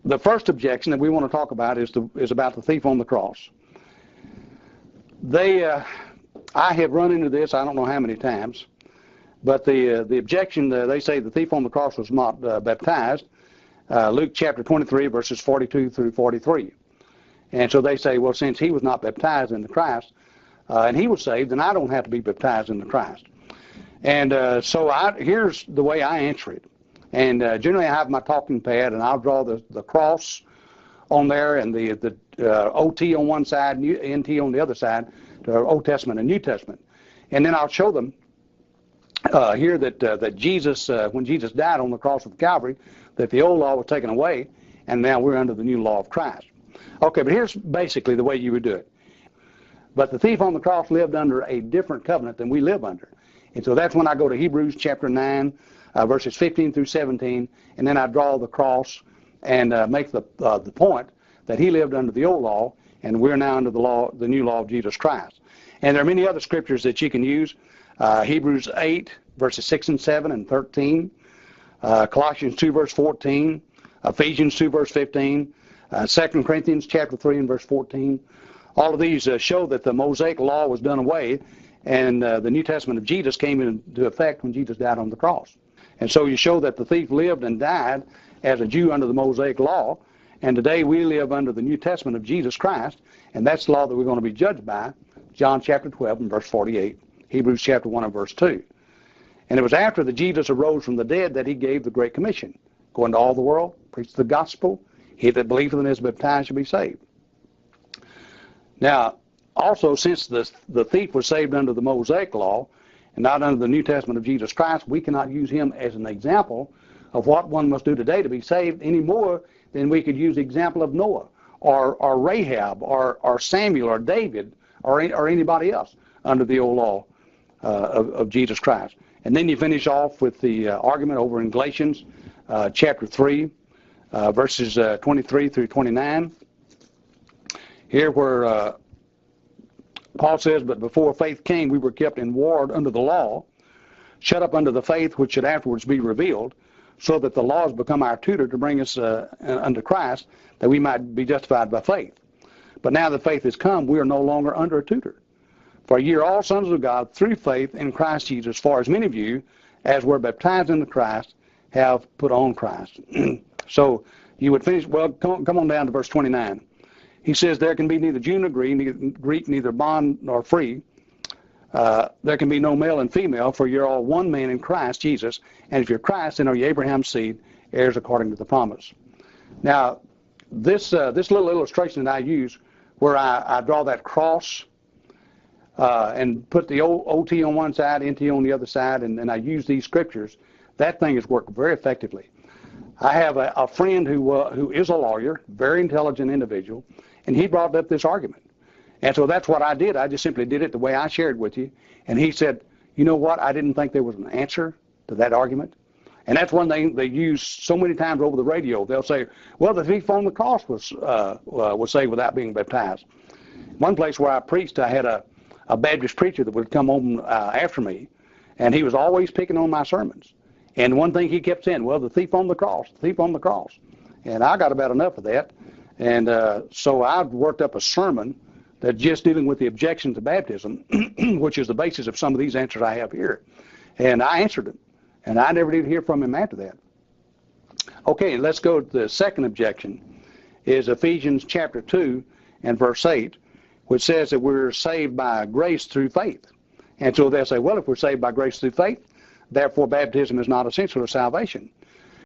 the first objection that we want to talk about is about the thief on the cross. I have run into this, I don't know how many times, but the objection, they say the thief on the cross was not baptized. Luke chapter 23, verses 42 through 43. And so they say, well, since he was not baptized in the Christ, and he was saved, then I don't have to be baptized in the Christ. And here's the way I answer it. And generally I have my talking pad, and I'll draw the cross on there, and the OT on one side, and NT on the other side, the Old Testament and New Testament. And then I'll show them here that Jesus, when Jesus died on the cross of Calvary, that the old law was taken away, and now we're under the new law of Christ. Okay, but here's basically the way you would do it. But the thief on the cross lived under a different covenant than we live under. And so that's when I go to Hebrews chapter 9, verses 15 through 17, and then I draw the cross and make the point that he lived under the old law, and we're now under the new law of Jesus Christ. And there are many other scriptures that you can use. Hebrews 8, verses 6 and 7 and 13, Colossians 2, verse 14, Ephesians 2, verse 15, 2 Corinthians chapter 3 and verse 14. All of these show that the Mosaic law was done away, and the New Testament of Jesus came into effect when Jesus died on the cross. And so you show that the thief lived and died as a Jew under the Mosaic law, and today we live under the New Testament of Jesus Christ, and that's the law that we're going to be judged by, John chapter 12 and verse 48, Hebrews chapter 1 and verse 2. And it was after that Jesus arose from the dead that he gave the Great Commission. Go into all the world, preach the gospel, he that believeth and is baptized shall be saved. Now, also, since the thief was saved under the Mosaic law and not under the New Testament of Jesus Christ, we cannot use him as an example of what one must do today to be saved any more than we could use the example of Noah or Rahab or Samuel or David or anybody else under the old law of Jesus Christ. And then you finish off with the argument over in Galatians chapter 3, verses 23 through 29. Here where Paul says, but before faith came, we were kept in ward under the law, shut up under the faith which should afterwards be revealed, so that the law has become our tutor to bring us unto Christ, that we might be justified by faith. But now that faith has come, we are no longer under a tutor. For ye are all sons of God through faith in Christ Jesus, for as many of you as were baptized into Christ have put on Christ. So you would finish, well, come on down to verse 29. He says, there can be neither Jew nor Greek, neither bond nor free. There can be no male and female, for you're all one man in Christ Jesus. And if you're Christ, then are you Abraham's seed, heirs according to the promise. Now, this little illustration that I use, where I draw that cross and put the OT on one side, NT on the other side, and I use these scriptures, that thing has worked very effectively. I have a friend who is a lawyer, very intelligent individual, and he brought up this argument. And so that's what I did. I just simply did it the way I shared with you. And he said, you know what, I didn't think there was an answer to that argument. And that's one thing they use so many times over the radio. They'll say, well, the thief on the cross was saved without being baptized. One place where I preached, I had a Baptist preacher that would come on after me, and he was always picking on my sermons. And one thing he kept saying, well, the thief on the cross, the thief on the cross. And I got about enough of that. And so I worked up a sermon that just dealing with the objections to baptism, which is the basis of some of these answers I have here. And I answered them. And I never did hear from him after that. Okay, let's go to the second objection, is Ephesians chapter 2 and verse 8, which says that we're saved by grace through faith. And so they'll say, well, if we're saved by grace through faith, therefore baptism is not essential to salvation.